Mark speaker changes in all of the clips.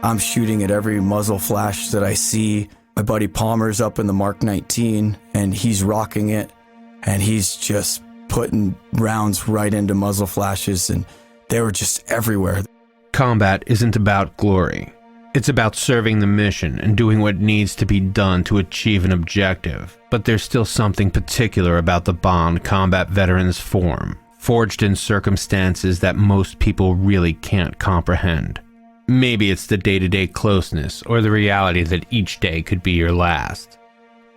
Speaker 1: I'm shooting at every muzzle flash that I see. My buddy Palmer's up in the Mark 19, and he's rocking it, and he's just putting rounds right into muzzle flashes, and they were just everywhere.
Speaker 2: Combat isn't about glory. It's about serving the mission and doing what needs to be done to achieve an objective. But there's still something particular about the bond combat veterans form, forged in circumstances that most people really can't comprehend. Maybe it's the day-to-day closeness or the reality that each day could be your last.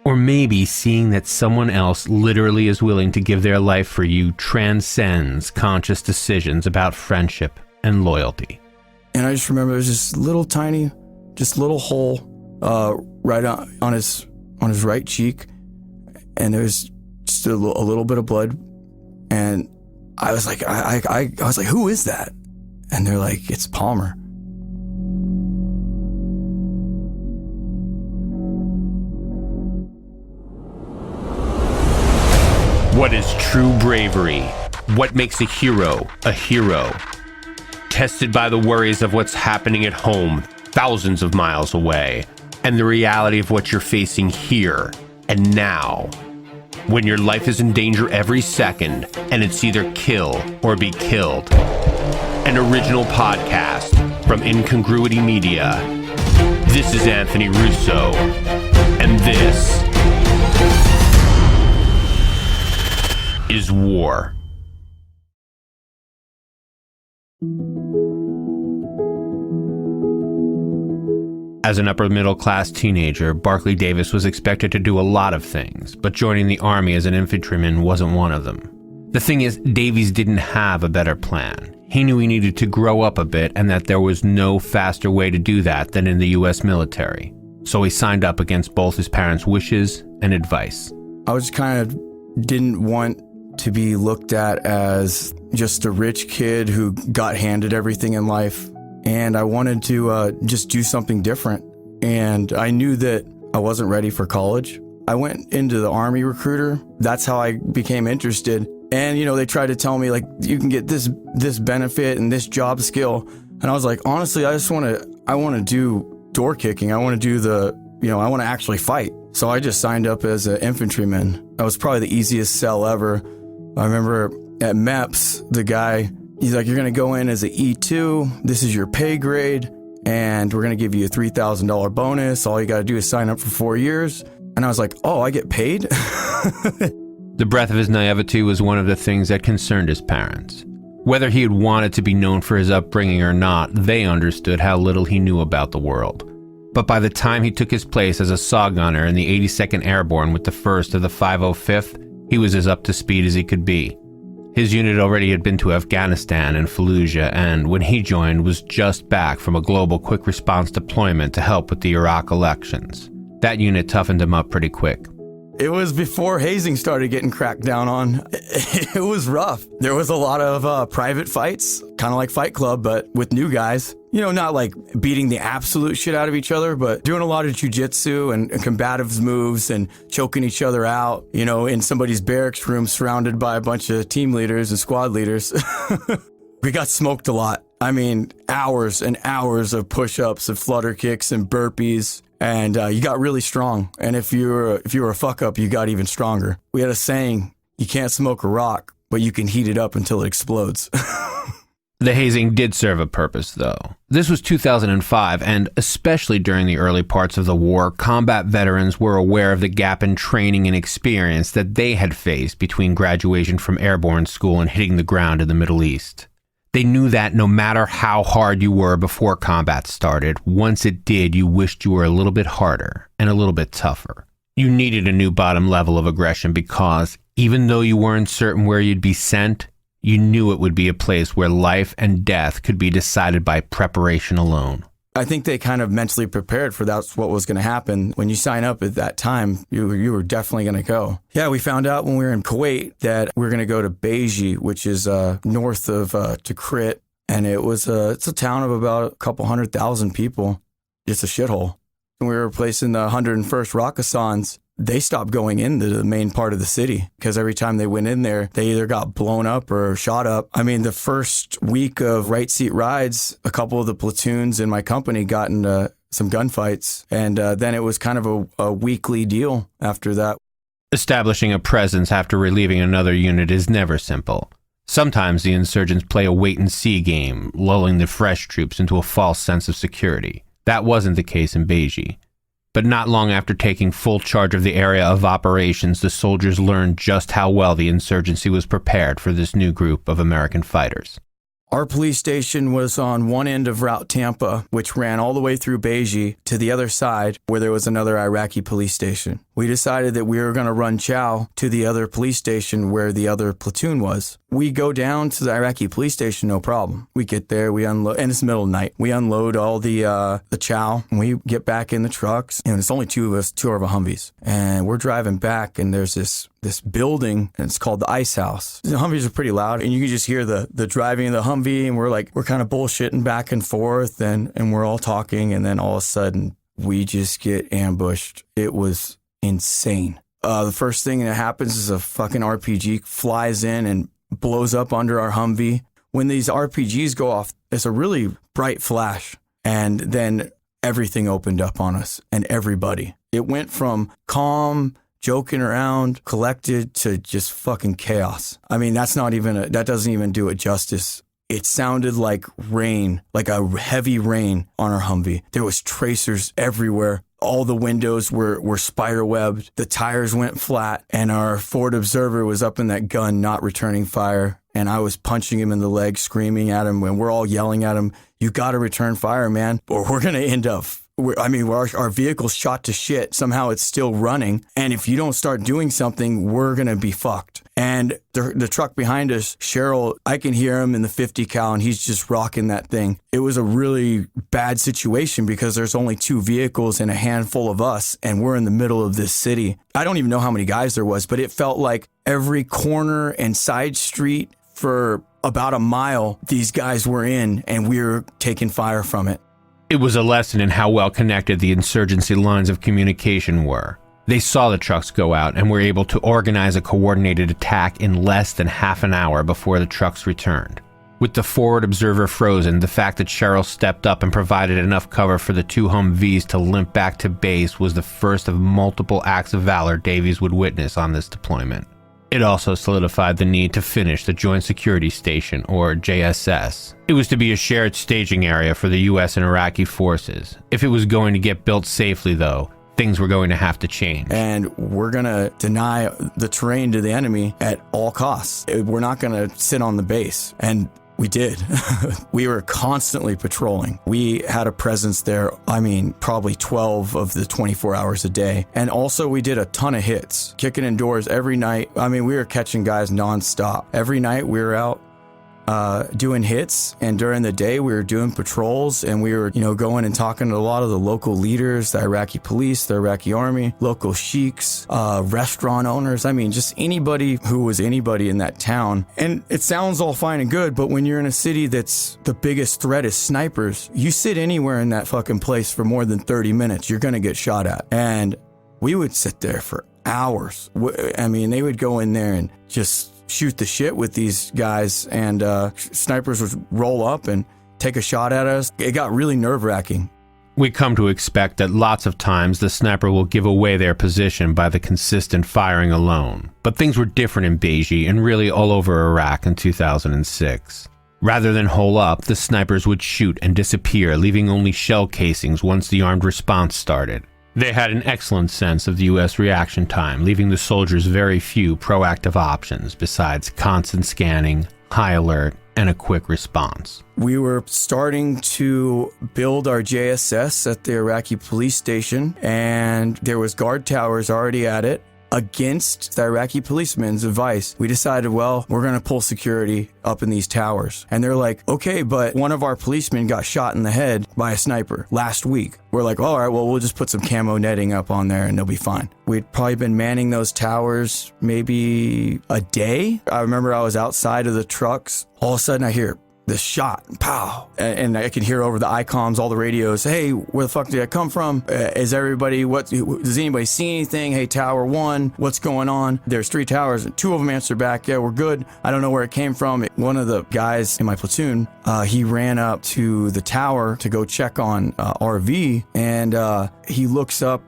Speaker 2: Or maybe seeing that someone else literally is willing to give their life for you transcends conscious decisions about friendship and loyalty.
Speaker 1: And I just remember there's this little tiny, just little hole right on his right cheek, and there's just a little bit of blood. And I was like, I was like, who is that? And they're like, it's Palmer.
Speaker 2: What is true bravery? What makes a hero a hero? Tested by the worries of what's happening at home, thousands of miles away, and the reality of what you're facing here and now. When your life is in danger every second, and it's either kill or be killed. An original podcast from Incongruity Media. This is Anthony Russo, and this is War. As an upper-middle-class teenager, Barclay Davis was expected to do a lot of things, but joining the Army as an infantryman wasn't one of them. The thing is, Davies didn't have a better plan. He knew he needed to grow up a bit and that there was no faster way to do that than in the U.S. military. So he signed up against both his parents' wishes and advice.
Speaker 1: I was kind of didn't want to be looked at as just a rich kid who got handed everything in life. And I wanted to just do something different. And I knew that I wasn't ready for college. I went into the Army recruiter. That's how I became interested. And, you know, they tried to tell me, like, you can get this benefit and this job skill. And I was like, honestly, I want to do door kicking. I want to do I want to actually fight. So I just signed up as an infantryman. That was probably the easiest sell ever. I remember at MEPS, the guy, he's like, you're going to go in as an E2. This is your pay grade, and we're going to give you a $3,000 bonus. All you got to do is sign up for 4 years. And I was like, oh, I get paid?
Speaker 2: The breadth of his naivety was one of the things that concerned his parents. Whether he had wanted to be known for his upbringing or not, they understood how little he knew about the world. But by the time he took his place as a saw gunner in the 82nd Airborne with the 1st of the 505th, he was as up to speed as he could be. His unit already had been to Afghanistan and Fallujah, and when he joined, was just back from a global quick response deployment to help with the Iraq elections. That unit toughened him up pretty quick.
Speaker 1: It was before hazing started getting cracked down on. It was rough. There was a lot of private fights, kind of like Fight Club, but with new guys. You know, not like beating the absolute shit out of each other, but doing a lot of jujitsu and combative moves and choking each other out, you know, in somebody's barracks room surrounded by a bunch of team leaders and squad leaders. We got smoked a lot. I mean, hours and hours of push-ups and flutter kicks and burpees. And you got really strong. And if you were a fuck-up, you got even stronger. We had a saying, you can't smoke a rock, but you can heat it up until it explodes.
Speaker 2: The hazing did serve a purpose, though. This was 2005, and especially during the early parts of the war, combat veterans were aware of the gap in training and experience that they had faced between graduation from airborne school and hitting the ground in the Middle East. They knew that no matter how hard you were before combat started, once it did, you wished you were a little bit harder and a little bit tougher. You needed a new bottom level of aggression because, even though you weren't certain where you'd be sent, you knew it would be a place where life and death could be decided by preparation alone.
Speaker 1: I think they kind of mentally prepared for that's what was going to happen. When you sign up at that time, you were definitely going to go. Yeah, we found out when we were in Kuwait that we were going to go to Beji, which is north of Tikrit. And it's a town of about a couple 100,000 people. It's a shithole. And we were placed in the 101st Rakkasans. they stopped going into the main part of the city because every time they went in there, they either got blown up or shot up. I mean, the first week of right seat rides, a couple of the platoons in my company got into some gunfights, and then it was kind of a weekly deal after that.
Speaker 2: Establishing a presence after relieving another unit is never simple. Sometimes the insurgents play a wait-and-see game, lulling the fresh troops into a false sense of security. That wasn't the case in Beji. But not long after taking full charge of the area of operations, the soldiers learned just how well the insurgency was prepared for this new group of American fighters.
Speaker 1: Our police station was on one end of Route Tampa, which ran all the way through Beji to the other side where there was another Iraqi police station. We decided that we were going to run chow to the other police station where the other platoon was. We go down to the Iraqi police station, no problem. We get there, we unload, and it's the middle of the night. We unload all the chow, and we get back in the trucks, and it's only two of us, two of our Humvees. And we're driving back, and there's this building, and it's called the Ice House. The Humvees are pretty loud, and you can just hear the driving of the Humvee, and we're kind of bullshitting back and forth, and we're all talking, and then all of a sudden, we just get ambushed. It was insane. The first thing that happens is a fucking RPG flies in and blows up under our Humvee. When these RPGs go off, it's a really bright flash, and then everything opened up on us, and everybody. It went from calm, joking around, collected, to just fucking chaos. I mean, that doesn't even do it justice. It sounded like rain, like a heavy rain on our Humvee. There was tracers everywhere. All the windows were spider-webbed. The tires went flat, and our forward observer was up in that gun, not returning fire. And I was punching him in the leg, screaming at him, and we're all yelling at him, "You got to return fire, man, or we're going to end up..." Our vehicle's shot to shit. Somehow it's still running. And if you don't start doing something, we're going to be fucked. And the truck behind us, Cheryl, I can hear him in the 50 cal, and he's just rocking that thing. It was a really bad situation because there's only two vehicles and a handful of us, and we're in the middle of this city. I don't even know how many guys there was, but it felt like every corner and side street for about a mile, these guys were in, and we were taking fire from it.
Speaker 2: It was a lesson in how well connected the insurgency lines of communication were. They saw the trucks go out and were able to organize a coordinated attack in less than half an hour before the trucks returned. With the forward observer frozen, the fact that Cheryl stepped up and provided enough cover for the two Humvees to limp back to base was the first of multiple acts of valor Davies would witness on this deployment. It also solidified the need to finish the Joint Security Station, or JSS. It was to be a shared staging area for the U.S. and Iraqi forces. If it was going to get built safely, though, things were going to have to change.
Speaker 1: And we're going to deny the terrain to the enemy at all costs. We're not going to sit on the base. And we did. We were constantly patrolling. We had a presence there, probably 12 of the 24 hours a day. And also we did a ton of hits, kicking in doors every night. We were catching guys nonstop. Every night we were out doing hits, and during the day we were doing patrols, and we were, going and talking to a lot of the local leaders, the Iraqi police, the Iraqi army, local sheiks, restaurant owners. Just anybody who was anybody in that town. And it sounds all fine and good, but when you're in a city that's the biggest threat is snipers, you sit anywhere in that fucking place for more than 30 minutes, you're going to get shot at. And we would sit there for hours. They would go in there and just shoot the shit with these guys, and snipers would roll up and take a shot at us. It got really nerve-wracking.
Speaker 2: We come to expect that lots of times the sniper will give away their position by the consistent firing alone. But things were different in Beji and really all over Iraq in 2006. Rather than hole up, the snipers would shoot and disappear, leaving only shell casings once the armed response started. They had an excellent sense of the U.S. reaction time, leaving the soldiers very few proactive options besides constant scanning, high alert, and a quick response.
Speaker 1: We were starting to build our JSS at the Iraqi police station, and there was guard towers already at it. Against the Iraqi policeman's advice, we decided, well, we're going to pull security up in these towers. And they're like, okay, but one of our policemen got shot in the head by a sniper last week. We're like, all right, well, we'll just put some camo netting up on there and they'll be fine. We'd probably been manning those towers maybe a day. I remember I was outside of the trucks. All of a sudden I hear this shot, pow. And I could hear over the ICOMs, all the radios, hey, where the fuck did that come from? Does anybody see anything? Hey, Tower 1, what's going on? There's 3 towers, and 2 of them answered back, yeah, we're good. I don't know where it came from. One of the guys in my platoon, he ran up to the tower to go check on RV, and he looks up,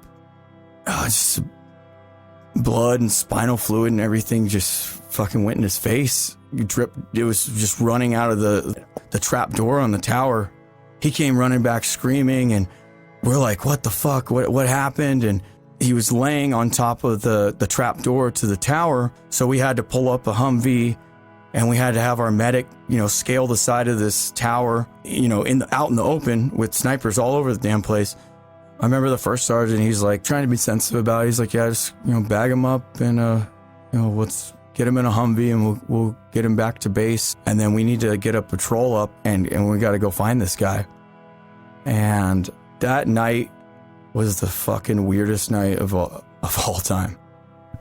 Speaker 1: just blood and spinal fluid and everything just fucking went in his face. It was just running out of the trap door on the tower. He came running back screaming, and we're like, what the fuck? What happened? And he was laying on top of the trap door to the tower. So we had to pull up a Humvee, and we had to have our medic, scale the side of this tower, out in the open with snipers all over the damn place. I remember the first sergeant, he's like trying to be sensitive about it. He's like, yeah, just, bag him up and, let's get him in a Humvee and we'll get him back to base. And then we need to get a patrol up and we got to go find this guy. And that night was the fucking weirdest night of all time.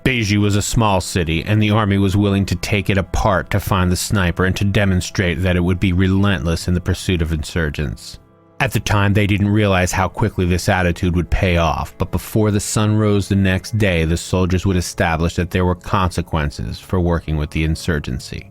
Speaker 2: Davies was a small city, and the Army was willing to take it apart to find the sniper and to demonstrate that it would be relentless in the pursuit of insurgents. At the time, they didn't realize how quickly this attitude would pay off, but before the sun rose the next day, the soldiers would establish that there were consequences for working with the insurgency.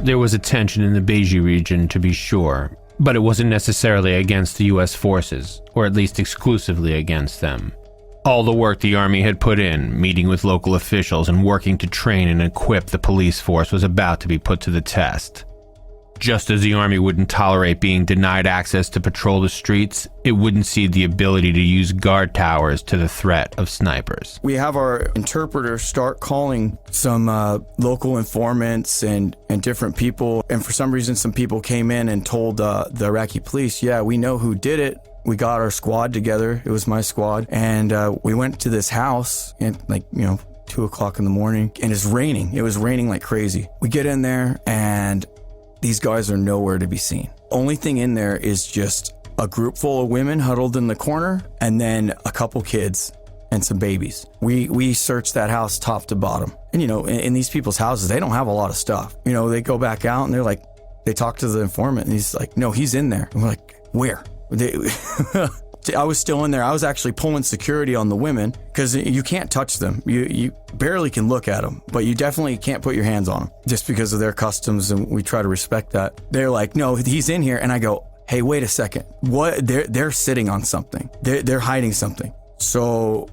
Speaker 2: There was a tension in the Davies region, to be sure, but it wasn't necessarily against the U.S. forces, or at least exclusively against them. All the work the Army had put in, meeting with local officials and working to train and equip the police force, was about to be put to the test. Just as the Army wouldn't tolerate being denied access to patrol the streets, it wouldn't cede the ability to use guard towers to the threat of snipers.
Speaker 1: We have our interpreter start calling some local informants and different people. And for some reason, some people came in and told the Iraqi police, yeah, we know who did it. We got our squad together. It was my squad. And we went to this house at 2 o'clock in the morning, and it's raining. It was raining like crazy. We get in there and these guys are nowhere to be seen. Only thing in there is just a group full of women huddled in the corner and then a couple kids and some babies. We searched that house top to bottom. And in these people's houses, they don't have a lot of stuff. They go back out and they're like, they talk to the informant and he's like, no, he's in there. And we're like, where? I was still in there. I was actually pulling security on the women because you can't touch them. You barely can look at them, but you definitely can't put your hands on them just because of their customs, and we try to respect that. They're like, no, he's in here. And I go, hey, wait a second. What? They're sitting on something. They're hiding something. So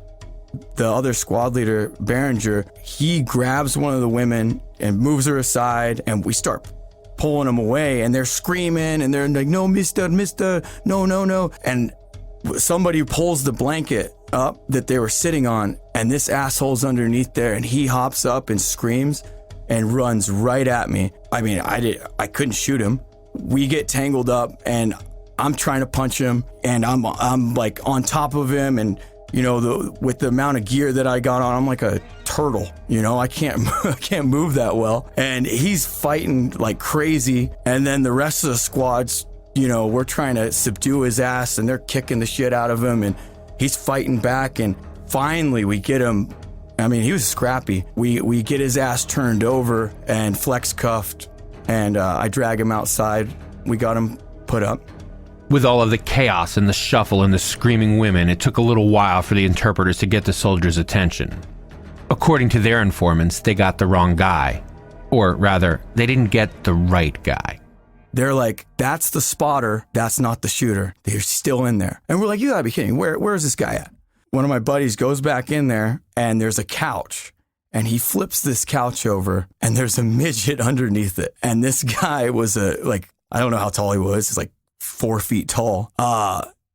Speaker 1: the other squad leader, Behringer, he grabs one of the women and moves her aside, and we start pulling them away, and they're screaming and they're like, no, mister, no. And somebody pulls the blanket up that they were sitting on, and this asshole's underneath there, and he hops up and screams and runs right at me. I mean, I couldn't shoot him. We get tangled up, and I'm trying to punch him, and I'm like on top of him, and with the amount of gear that I got on, I'm like a turtle. I can't move that well, and he's fighting like crazy, and then the rest of the squad's, we're trying to subdue his ass, and they're kicking the shit out of him, and he's fighting back, and finally we get him. I mean, he was scrappy. We get his ass turned over and flex cuffed, and I drag him outside. We got him put up.
Speaker 2: With all of the chaos and the shuffle and the screaming women, it took a little while for the interpreters to get the soldiers' attention. According to their informants, they got the wrong guy. Or rather, they didn't get the right guy.
Speaker 1: They're like, that's the spotter, that's not the shooter. They're still in there. And we're like, you gotta be kidding. Where is this guy at? One of my buddies goes back in there, and there's a couch. And he flips this couch over, and there's a midget underneath it. And this guy was I don't know how tall he was. He's like 4 feet tall.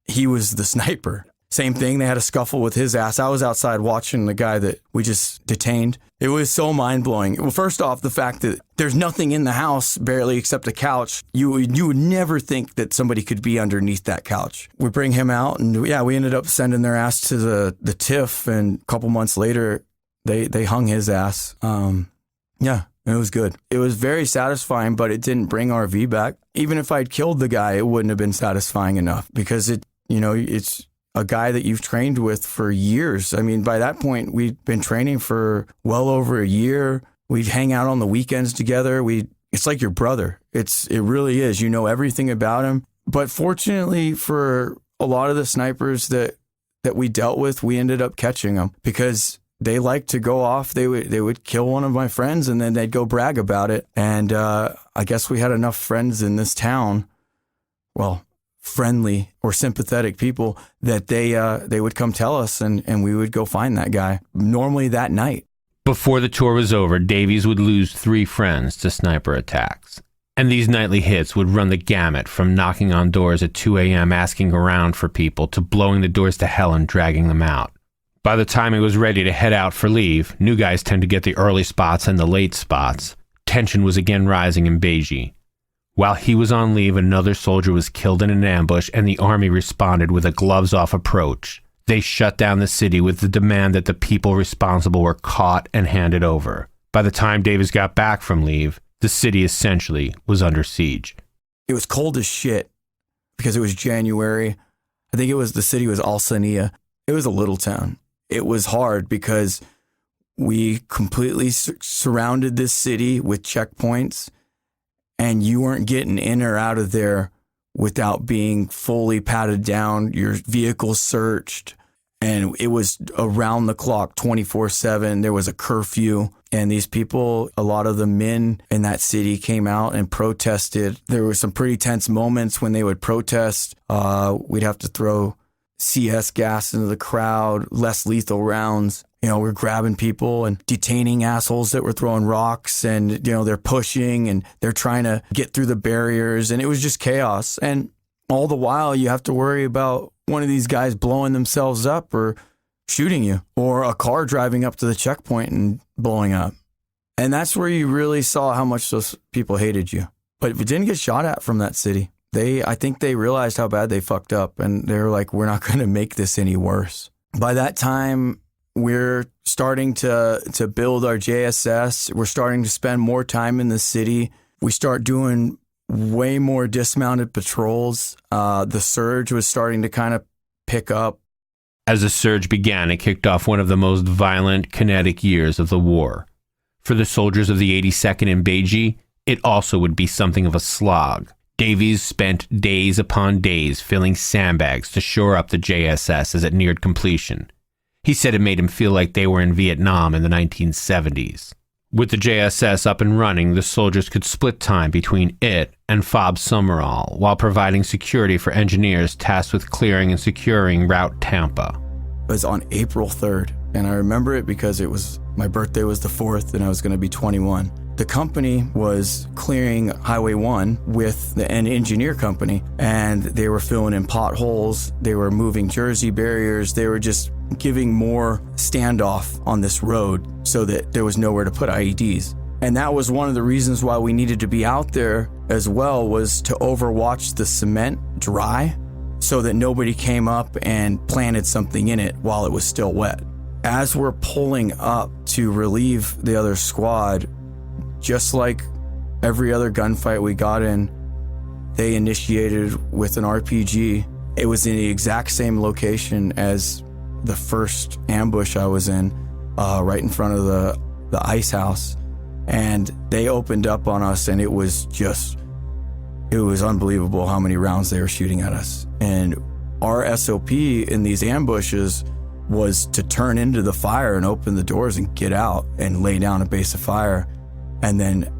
Speaker 1: He was the sniper. Same thing. They had a scuffle with his ass. I was outside watching the guy that we just detained. It was so mind blowing. Well, first off, the fact that there's nothing in the house barely except a couch. You would never think that somebody could be underneath that couch. We bring him out, and we ended up sending their ass to the TIF. And a couple months later, they hung his ass. Yeah, it was good. It was very satisfying, but it didn't bring RV back. Even if I'd killed the guy, it wouldn't have been satisfying enough because it's a guy that you've trained with for years. I mean, by that point, we'd been training for well over a year. We'd hang out on the weekends together. It's like your brother. It really is. You know everything about him. But fortunately for a lot of the snipers that we dealt with, we ended up catching them because they like to go off. They would kill one of my friends and then they'd go brag about it. And I guess we had enough friends in this town, well, friendly or sympathetic people, that they would come tell us and we would go find that guy, normally that night.
Speaker 2: Before the tour was over, Davies would lose 3 friends to sniper attacks. And these nightly hits would run the gamut from knocking on doors at 2 a.m. asking around for people to blowing the doors to hell and dragging them out. By the time he was ready to head out for leave, new guys tend to get the early spots and the late spots. Tension was again rising in Beiji. While he was on leave, another soldier was killed in an ambush and the army responded with a gloves-off approach. They shut down the city with the demand that the people responsible were caught and handed over. By the time Davies got back from leave, the city essentially was under siege.
Speaker 1: It was cold as shit because it was January. I think the city was Al-Sania. It was a little town. It was hard because we completely surrounded this city with checkpoints and you weren't getting in or out of there without being fully patted down, your vehicle searched, and it was around the clock, 24/7. There was a curfew, and these people, a lot of the men in that city came out and protested. There were some pretty tense moments when they would protest. We'd have to throw CS gas into the crowd, less lethal rounds. We're grabbing people and detaining assholes that were throwing rocks and, they're pushing and they're trying to get through the barriers. And it was just chaos. And all the while you have to worry about one of these guys blowing themselves up or shooting you, or a car driving up to the checkpoint and blowing up. And that's where you really saw how much those people hated you. But if it didn't get shot at from that city, I think they realized how bad they fucked up and they're like, we're not going to make this any worse. By that time, we're starting to build our JSS. We're starting to spend more time in the city. We start doing way more dismounted patrols. The surge was starting to kind of pick up.
Speaker 2: As the surge began, it kicked off one of the most violent, kinetic years of the war. For the soldiers of the 82nd in Beiji, it also would be something of a slog. Davies spent days upon days filling sandbags to shore up the JSS as it neared completion. He said it made him feel like they were in Vietnam in the 1970s. With the JSS up and running, the soldiers could split time between it and FOB Summerall while providing security for engineers tasked with clearing and securing Route Tampa.
Speaker 1: It was on April 3rd, and I remember it because my birthday was the 4th and I was going to be 21. The company was clearing Highway 1 with an engineer company, and they were filling in potholes. They were moving Jersey barriers. They were just giving more standoff on this road so that there was nowhere to put IEDs. And that was one of the reasons why we needed to be out there as well, was to overwatch the cement dry so that nobody came up and planted something in it while it was still wet. As we're pulling up to relieve the other squad, just like every other gunfight we got in, they initiated with an RPG. It was in the exact same location as the first ambush I was in, right in front of the ice house. And they opened up on us, and it was unbelievable how many rounds they were shooting at us. And our SOP in these ambushes was to turn into the fire and open the doors and get out and lay down a base of fire, and then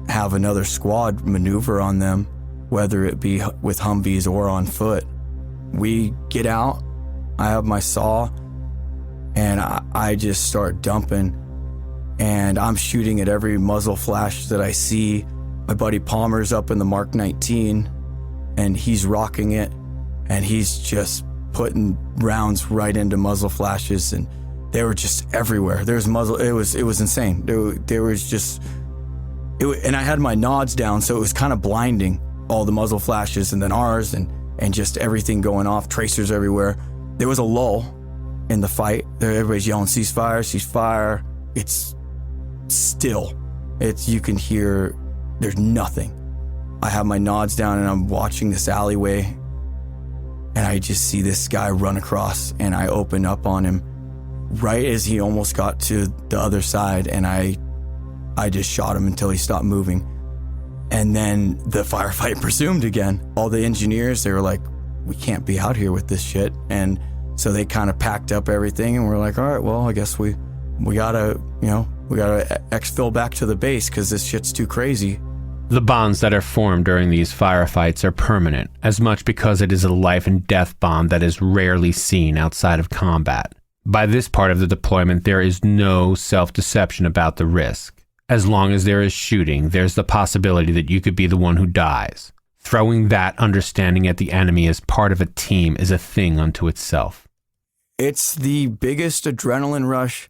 Speaker 1: have another squad maneuver on them, whether it be with Humvees or on foot. We get out, I have my saw, and I just start dumping, and I'm shooting at every muzzle flash that I see. My buddy Palmer's up in the Mark 19, and he's rocking it, and he's just putting rounds right into muzzle flashes, and they were just everywhere. There's muzzle, it was insane. There was just, and I had my nods down, so it was kind of blinding, all the muzzle flashes and then ours and just everything going off, tracers everywhere. There was a lull in the fight. Everybody's yelling, ceasefire, ceasefire. It's still. You can hear there's nothing. I have my nods down and I'm watching this alleyway, and I just see this guy run across, and I open up on him right as he almost got to the other side, and I just shot him until he stopped moving. And then the firefight resumed again. All the engineers, they were like, we can't be out here with this shit. And so they kind of packed up everything, and we're like, all right, well, I guess we gotta exfil back to the base because this shit's too crazy.
Speaker 2: The bonds that are formed during these firefights are permanent, as much because it is a life and death bond that is rarely seen outside of combat. By this part of the deployment, there is no self-deception about the risk. As long as there is shooting, there's the possibility that you could be the one who dies. Throwing that understanding at the enemy as part of a team is a thing unto itself.
Speaker 1: It's the biggest adrenaline rush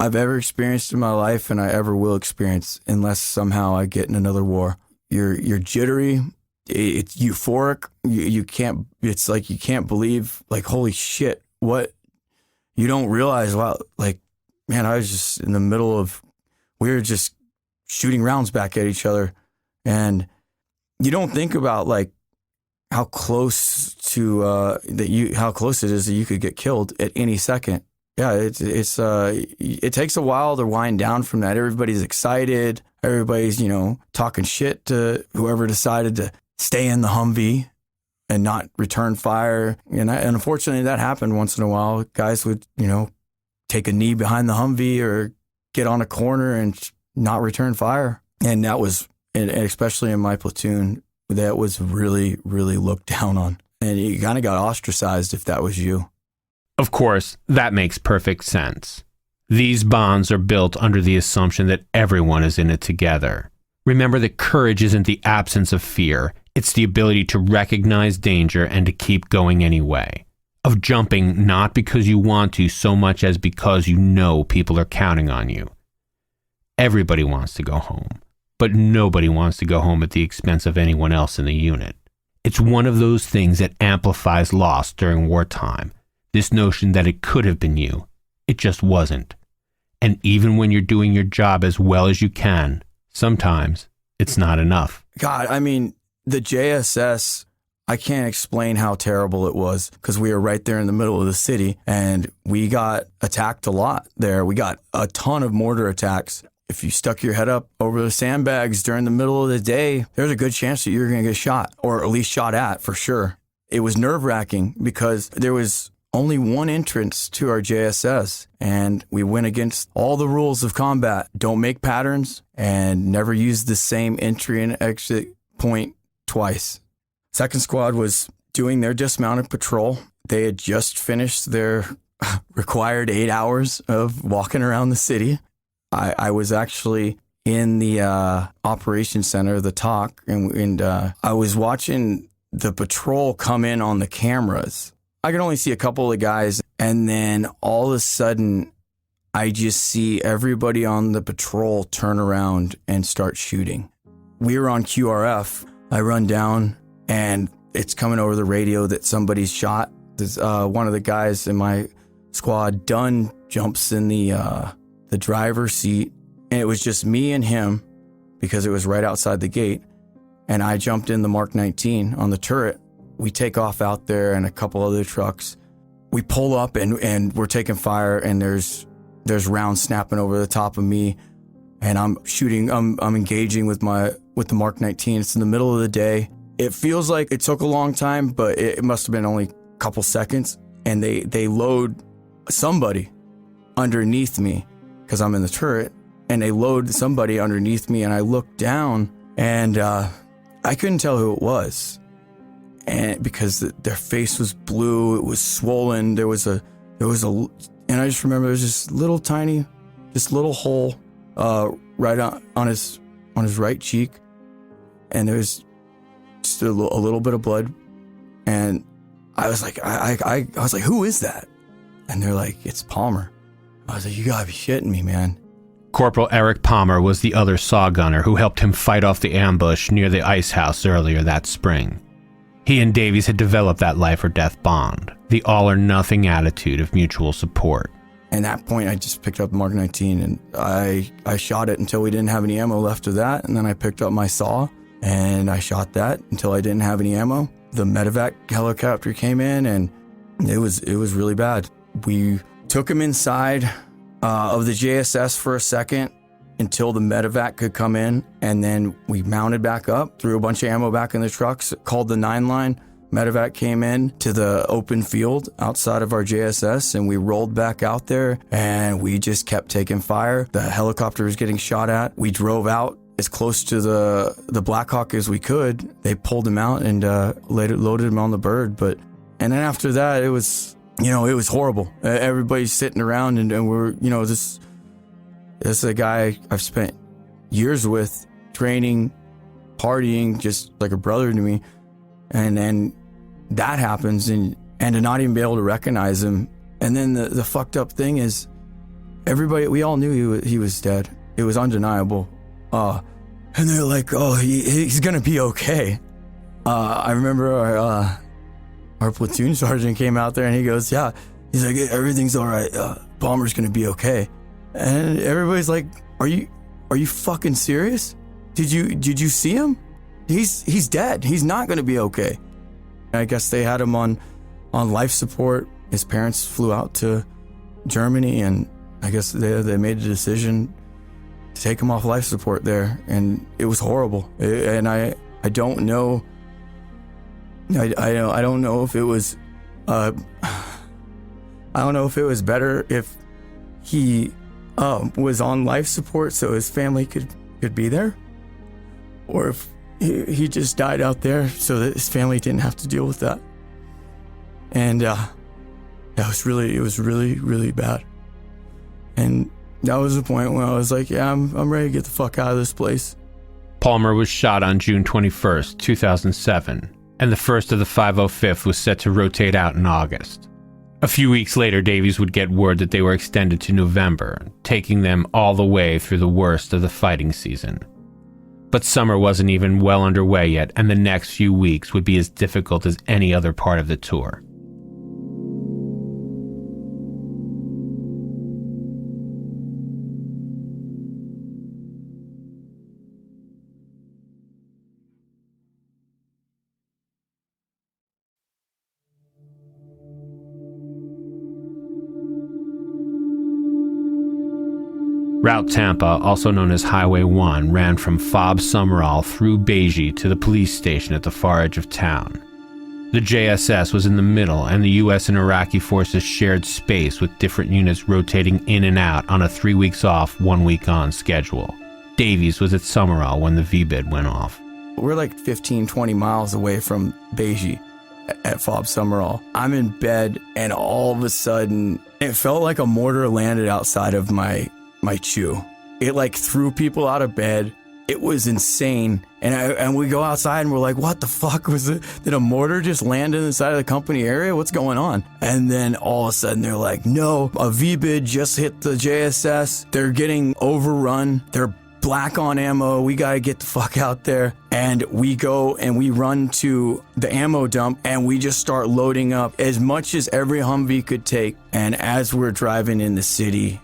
Speaker 1: I've ever experienced in my life, and I ever will experience, unless somehow I get in another war. You're jittery, it's euphoric. You can't. It's like you can't believe. Like, holy shit! What? You don't realize. Wow! Like, man, I was just in the middle of. We were just shooting rounds back at each other, and you don't think about like how close to how close it is that you could get killed at any second. Yeah, it takes a while to wind down from that. Everybody's excited. Everybody's, talking shit to whoever decided to stay in the Humvee and not return fire. And unfortunately, that happened once in a while. Guys would, take a knee behind the Humvee or get on a corner and not return fire. And that was, and especially in my platoon, that was really, really looked down on. And you kind of got ostracized if that was you.
Speaker 2: Of course, that makes perfect sense. These bonds are built under the assumption that everyone is in it together. Remember that courage isn't the absence of fear, it's the ability to recognize danger and to keep going anyway. Of jumping not because you want to so much as because you know people are counting on you. Everybody wants to go home, but nobody wants to go home at the expense of anyone else in the unit. It's one of those things that amplifies loss during wartime. This notion that it could have been you. It just wasn't. And even when you're doing your job as well as you can, sometimes it's not enough.
Speaker 1: God, I mean, the JSS, I can't explain how terrible it was because we were right there in the middle of the city and we got attacked a lot there. We got a ton of mortar attacks. If you stuck your head up over the sandbags during the middle of the day, there's a good chance that you're going to get shot, or at least shot at for sure. It was nerve-wracking because there was only one entrance to our JSS, and we went against all the rules of combat. Don't make patterns and never use the same entry and exit point twice. Second squad was doing their dismounted patrol. They had just finished their required 8 hours of walking around the city. I was actually in the operations center, the TOC, and I was watching the patrol come in on the cameras. I could only see a couple of guys, and then all of a sudden, I just see everybody on the patrol turn around and start shooting. We were on QRF. I run down, and it's coming over the radio that somebody's shot. There's, one of the guys in my squad, Dunn, jumps in the driver's seat, and it was just me and him because it was right outside the gate, and I jumped in the Mark 19 on the turret. We take off out there and a couple other trucks. We pull up and we're taking fire, and there's rounds snapping over the top of me, and I'm shooting. I'm engaging with the Mark 19. It's in the middle of the day. It feels like it took a long time, but it must have been only a couple seconds. And they load somebody underneath me because I'm in the turret, and they load somebody underneath me, and I look down and I couldn't tell who it was. And because their face was blue, it was swollen. There was a, and I just remember there was this little tiny, this little hole, right on his right cheek, and there was just a little bit of blood. And I was like, I was like, who is that? And they're like, it's Palmer. I was like, you gotta be shitting me, man.
Speaker 2: Corporal Eric Palmer was the other saw gunner who helped him fight off the ambush near the ice house earlier that spring. He and Davies had developed that life or death bond, the all or nothing attitude of mutual support.
Speaker 1: at that point, I just picked up Mark 19 and I shot it until we didn't have any ammo left of that. And then I picked up my saw and I shot that until I didn't have any ammo. The medevac helicopter came in and it was really bad. We took him inside of the JSS for a second until the medevac could come in. And then we mounted back up, threw a bunch of ammo back in the trucks, called the 9 line. Medevac came in to the open field outside of our JSS and we rolled back out there and we just kept taking fire. The helicopter was getting shot at. We drove out as close to the Black Hawk as we could. They pulled him out and loaded him on the bird. And then after that, it was horrible. Everybody's sitting around and we're, this is a guy I've spent years with, training, partying, just like a brother to me. And then that happens and to not even be able to recognize him. And then the fucked up thing is we all knew he was dead. It was undeniable. And they're like, oh, he's going to be okay. I remember our platoon sergeant came out there and he goes, yeah, he's like, everything's all right. Palmer's going to be okay. And everybody's like, are you fucking serious? Did you see him? He's dead. He's not going to be okay. I guess they had him on life support. His parents flew out to Germany, and I guess they made a decision to take him off life support there, and it was horrible. And I don't know. I don't know if it was. I don't know if it was better if he was on life support so his family could be there, or if he just died out there so that his family didn't have to deal with that. And it was really, really bad. And that was the point when I was like, yeah, I'm ready to get the fuck out of this place.
Speaker 2: Palmer was shot on June 21st, 2007, and the first of the 505th was set to rotate out in August. A few weeks later, Davies would get word that they were extended to November, taking them all the way through the worst of the fighting season. But summer wasn't even well underway yet, and the next few weeks would be as difficult as any other part of the tour. Route Tampa, also known as Highway 1, ran from Fob Summerall through Beige to the police station at the far edge of town. The JSS was in the middle, and the U.S. and Iraqi forces shared space with different units rotating in and out on a 3 weeks off, 1 week on schedule. Davies was at Summerall when the VBID went off.
Speaker 1: We're like 15, 20 miles away from Beige at Fob Summerall. I'm in bed, and all of a sudden, it felt like a mortar landed outside of my chew. It like threw people out of bed. It was insane. And we go outside and we're like, what the fuck was it? Did a mortar just land inside of the company area? What's going on? And then all of a sudden they're like, no, a VBID just hit the JSS. They're getting overrun. They're black on ammo. We got to get the fuck out there. And we go and we run to the ammo dump and we just start loading up as much as every Humvee could take. And as we're driving in the city,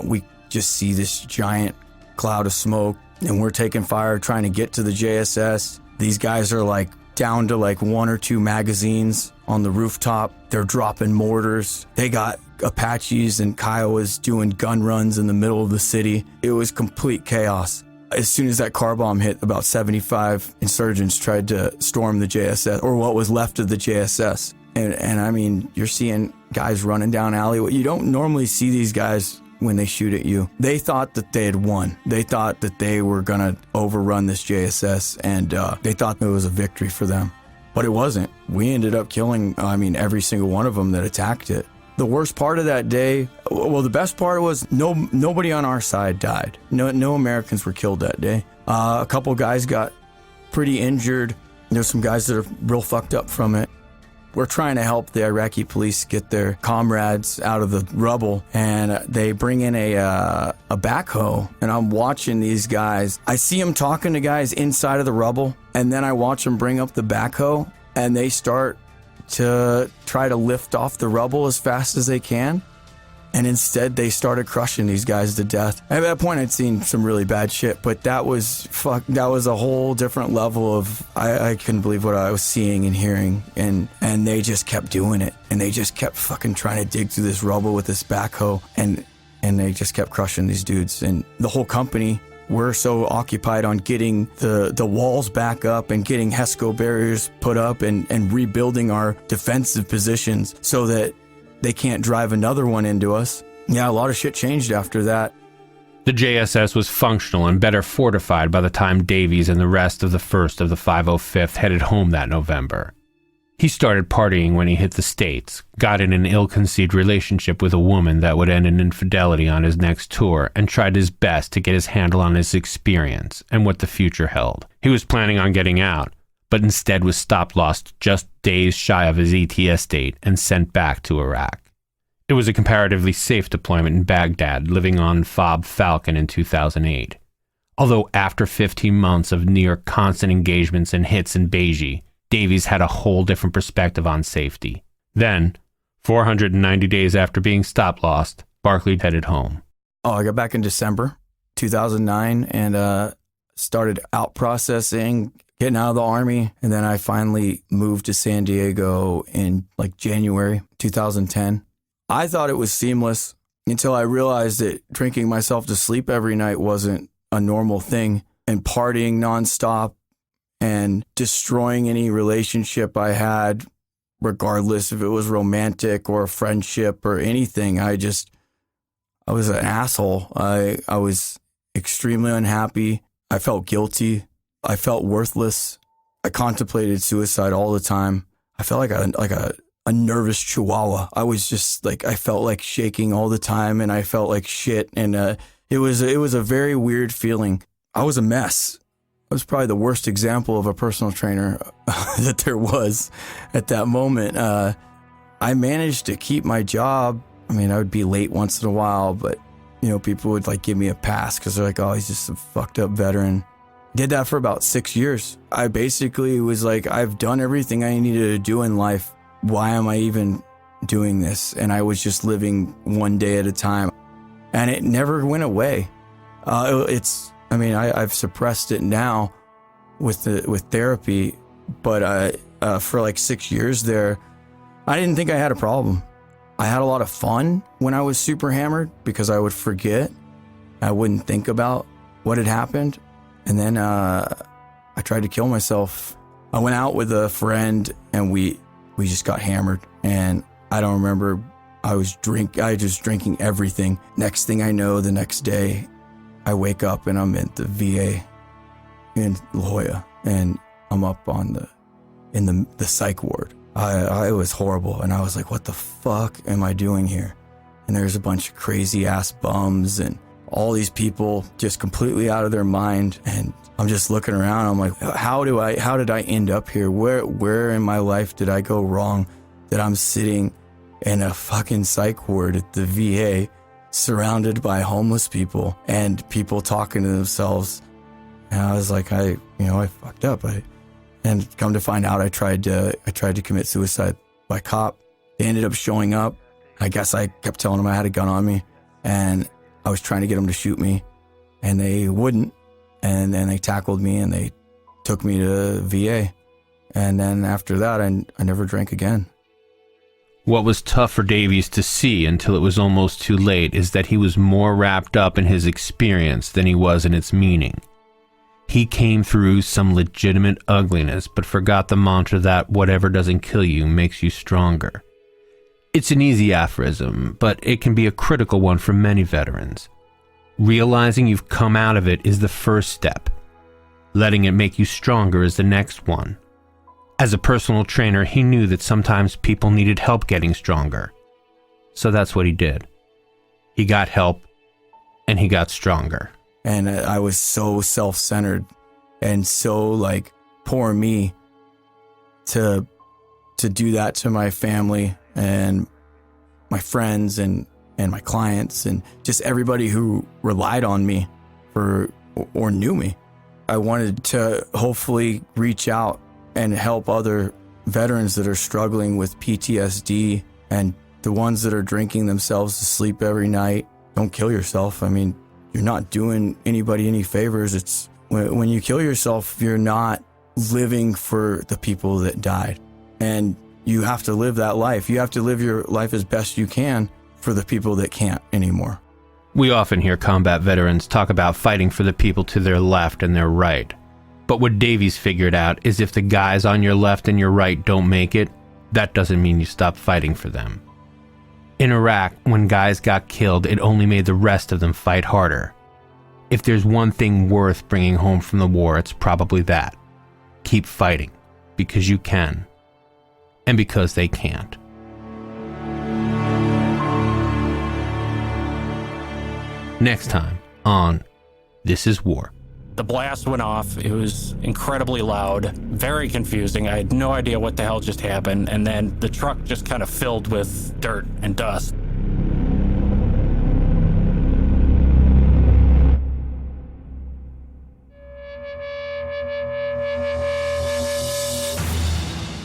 Speaker 1: we just see this giant cloud of smoke and we're taking fire trying to get to the JSS. These guys are like down to like 1 or 2 magazines on the rooftop. They're dropping mortars. They got Apaches and Kiowas doing gun runs in the middle of the city. It was complete chaos. As soon as that car bomb hit, about 75 insurgents tried to storm the JSS, or what was left of the JSS. And I mean, you're seeing guys running down alleyway. You don't normally see these guys when they shoot at you. They thought that they had won. They thought that they were going to overrun this JSS, and they thought it was a victory for them. But it wasn't. We ended up killing, every single one of them that attacked it. The worst part of that day, well, the best part was nobody on our side died. No Americans were killed that day. A couple guys got pretty injured. There's some guys that are real fucked up from it. We're trying to help the Iraqi police get their comrades out of the rubble, and they bring in a backhoe, and I'm watching these guys. I see them talking to guys inside of the rubble, and then I watch them bring up the backhoe, and they start to try to lift off the rubble as fast as they can. And instead, they started crushing these guys to death. At that point, I'd seen some really bad shit, but that was a whole different level of, I couldn't believe what I was seeing and hearing. And they just kept doing it. And they just kept fucking trying to dig through this rubble with this backhoe. And they just kept crushing these dudes. And the whole company, we're so occupied on getting the walls back up and getting HESCO barriers put up and rebuilding our defensive positions so that they can't drive another one into us. Yeah, a lot of shit changed after that.
Speaker 2: The JSS was functional and better fortified by the time Davies and the rest of the 1st of the 505th headed home that November. He started partying when he hit the States, got in an ill-conceived relationship with a woman that would end in infidelity on his next tour, and tried his best to get his handle on his experience and what the future held. He was planning on getting out, but instead was stop-lost just days shy of his ETS date and sent back to Iraq. It was a comparatively safe deployment in Baghdad, living on Fob Falcon in 2008. Although after 15 months of near constant engagements and hits in Beiji, Davies had a whole different perspective on safety. Then, 490 days after being stop-lost, Barkley headed home.
Speaker 1: I got back in December 2009 and started out processing, getting out of the Army, and then I finally moved to San Diego in January 2010. I thought it was seamless until I realized that drinking myself to sleep every night wasn't a normal thing, and partying nonstop and destroying any relationship I had, regardless if it was romantic or a friendship or anything. I was an asshole. I was extremely unhappy. I felt guilty. I felt worthless. I contemplated suicide all the time. I felt like a nervous chihuahua. I was just I felt like shaking all the time, and I felt like shit. And it was a very weird feeling. I was a mess. I was probably the worst example of a personal trainer that there was at that moment. I managed to keep my job. I mean, I would be late once in a while, but people would give me a pass because they're like, oh, he's just a fucked up veteran. Did that for about 6 years. I basically was like, I've done everything I needed to do in life. Why am I even doing this? And I was just living one day at a time. And it never went away. I've suppressed it now with therapy, but for 6 years there, I didn't think I had a problem. I had a lot of fun when I was super hammered because I would forget. I wouldn't think about what had happened. And then I tried to kill myself. I went out with a friend and we just got hammered. And I don't remember, I was just drinking everything. Next thing I know, the next day, I wake up and I'm at the VA in La Jolla, and I'm up in the psych ward. It was horrible, and I was like, what the fuck am I doing here? And there's a bunch of crazy ass bums and all these people just completely out of their mind, and I'm just looking around. I'm like, how did I end up here? Where in my life did I go wrong that I'm sitting in a fucking psych ward at the VA, surrounded by homeless people and people talking to themselves? And I was like, I fucked up. And come to find out, I tried to commit suicide by cop. They ended up showing up. I guess I kept telling them I had a gun on me, and I was trying to get them to shoot me, and they wouldn't. And then they tackled me and they took me to VA. And then after that, I never drank again.
Speaker 2: What was tough for Davies to see until it was almost too late is that he was more wrapped up in his experience than he was in its meaning. He came through some legitimate ugliness, but forgot the mantra that whatever doesn't kill you makes you stronger. It's an easy aphorism, but it can be a critical one for many veterans. Realizing you've come out of it is the first step. Letting it make you stronger is the next one. As a personal trainer, he knew that sometimes people needed help getting stronger. So that's what he did. He got help, and he got stronger.
Speaker 1: And I was so self-centered and so poor me to do that to my family and my friends and my clients and just everybody who relied on me or knew me. I wanted to hopefully reach out and help other veterans that are struggling with PTSD and The ones that are drinking themselves to sleep every night, don't kill yourself. I mean, you're not doing anybody any favors. It's when you kill yourself, you're not living for the people that died. And you have to live that life. You have to live your life as best you can for the people that can't anymore.
Speaker 2: We often hear combat veterans talk about fighting for the people to their left and their right. But what Davies figured out is if the guys on your left and your right don't make it, that doesn't mean you stop fighting for them. In Iraq, when guys got killed, it only made the rest of them fight harder. If there's one thing worth bringing home from the war, it's probably that. Keep fighting, because you can, and because they can't. Next time on This Is War.
Speaker 3: The blast went off. It was incredibly loud, very confusing. I had no idea what the hell just happened. And then the truck just kind of filled with dirt and dust.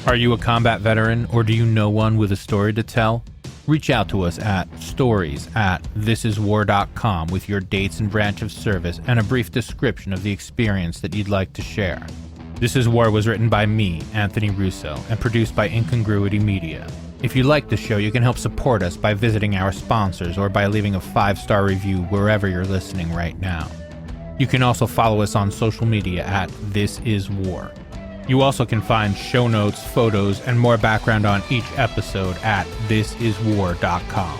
Speaker 2: Are you a combat veteran, or do you know one with a story to tell? Reach out to us at stories@thisiswar.com with your dates and branch of service and a brief description of the experience that you'd like to share. This Is War was written by me, Anthony Russo, and produced by Incongruity Media. If you like the show, you can help support us by visiting our sponsors or by leaving a 5-star review wherever you're listening right now. You can also follow us on social media at This Is War. You also can find show notes, photos, and more background on each episode at thisiswar.com.